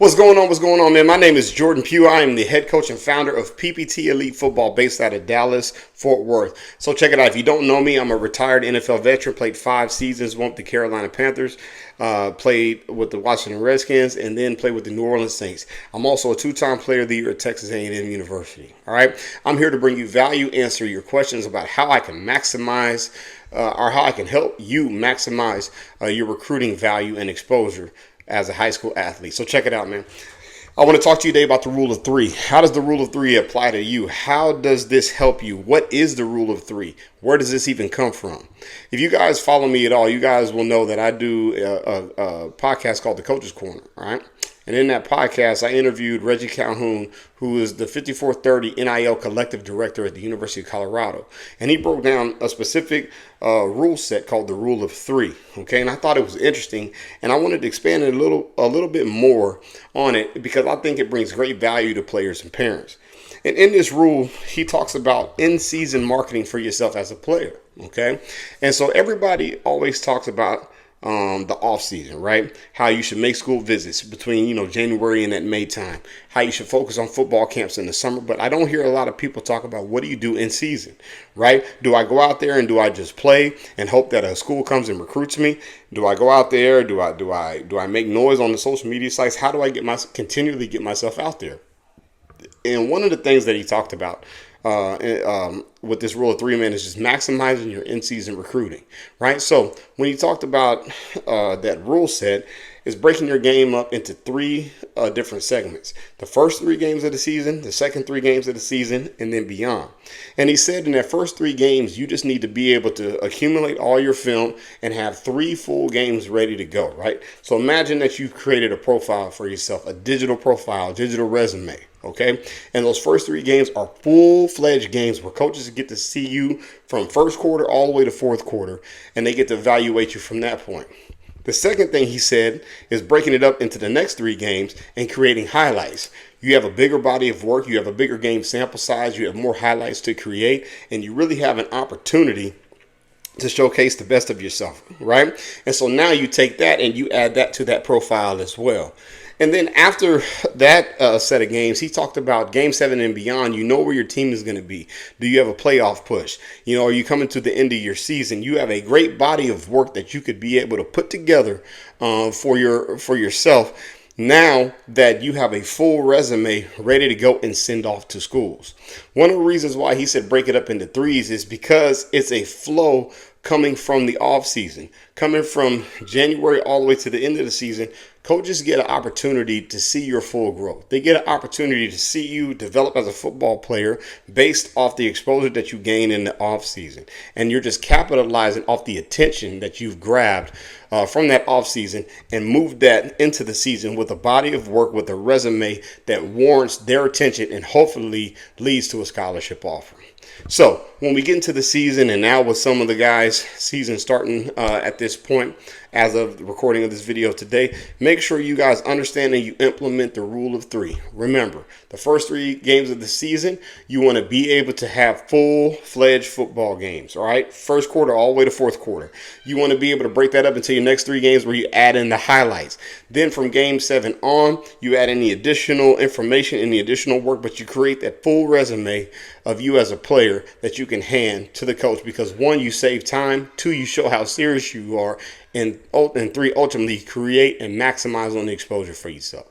What's going on? What's going on, man? My name is Jordan Pugh. I am the head coach and founder of PPT Elite Football based out of Dallas, Fort Worth. So check it out. If you don't know me, I'm a retired NFL veteran, played 5 seasons, went with the Carolina Panthers, played with the Washington Redskins, and then played with the New Orleans Saints. I'm also a 2-time player of the year at Texas A&M University. All right. I'm here to bring you value, answer your questions about how I can maximize or how I can help you maximize your recruiting value and exposure as a high school athlete. So check it out, man. I want to talk to you today about the rule of 3. How does the rule of 3 apply to you? How does this help you? What is the rule of 3? Where does this even come from? If you guys follow me at all, you guys will know that I do a podcast called The Coach's Corner, all right? And in that podcast, I interviewed Reggie Calhoun, who is the 5430 NIL Collective Director at the University of Colorado. And he broke down a specific rule set called the Rule of 3. Okay, and I thought it was interesting, and I wanted to expand it a little bit more on it because I think it brings great value to players and parents. And in this rule, he talks about in-season marketing for yourself as a player. Okay, and so everybody always talks about the off season, right? How you should make school visits between, January and that May time. How you should focus on football camps in the summer. But I don't hear a lot of people talk about what do you do in season, right? Do I go out there and do I just play and hope that a school comes and recruits me? Do I go out there? Do I make noise on the social media sites? How do I continually get myself out there? And one of the things that he talked about with this rule of 3, man, is just maximizing your in-season recruiting, right? So when he talked about that rule set, is breaking your game up into 3 different segments. The first 3 games of the season, the second 3 games of the season, and then beyond. And he said in that first 3 games, you just need to be able to accumulate all your film and have 3 full games ready to go, right? So imagine that you've created a profile for yourself, a digital profile, digital resume. Okay, and those first 3 games are full-fledged games where coaches get to see you from first quarter all the way to fourth quarter, and they get to evaluate you from that point. The second thing he said is breaking it up into the next 3 games and creating highlights. You have a bigger body of work, you have a bigger game sample size, you have more highlights to create, and you really have an opportunity to showcase the best of yourself, right? And so now you take that and you add that to that profile as well. And then after that set of games, he talked about game 7 and beyond. You know where your team is going to be. Do you have a playoff push? Are you coming to the end of your season? You have a great body of work that you could be able to put together for yourself now that you have a full resume ready to go and send off to schools. One of the reasons why he said break it up into 3s is because it's a flow coming from the off season, coming from January all the way to the end of the season. Coaches get an opportunity to see your full growth. They get an opportunity to see you develop as a football player based off the exposure that you gain in the off season. And you're just capitalizing off the attention that you've grabbed from that off season and moved that into the season with a body of work, with a resume that warrants their attention and hopefully leads to a scholarship offer. So when we get into the season, and now with some of the guys' season starting at this point, as of the recording of this video today, make sure you guys understand and you implement the rule of 3. Remember, the first 3 games of the season, you want to be able to have full-fledged football games, all right? First quarter all the way to fourth quarter. You want to be able to break that up into your next 3 games where you add in the highlights. Then from game 7 on, you add any additional information, any additional work, but you create that full resume of you as a player that you can hand to the coach because 1, you save time, 2, you show how serious you are, and 3, ultimately create and maximize on the exposure for yourself.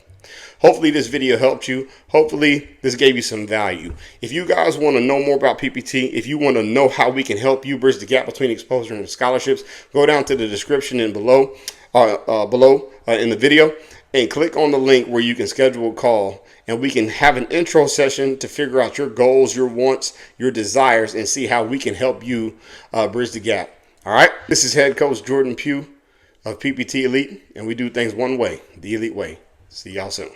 Hopefully this video helped you. Hopefully this gave you some value. If you guys want to know more about PPT, if you want to know how we can help you bridge the gap between exposure and scholarships, go down to the description and below in the video and click on the link where you can schedule a call and we can have an intro session to figure out your goals, your wants, your desires, and see how we can help you bridge the gap. All right, this is head coach Jordan Pugh of PPT Elite, and we do things one way, the elite way. See y'all soon.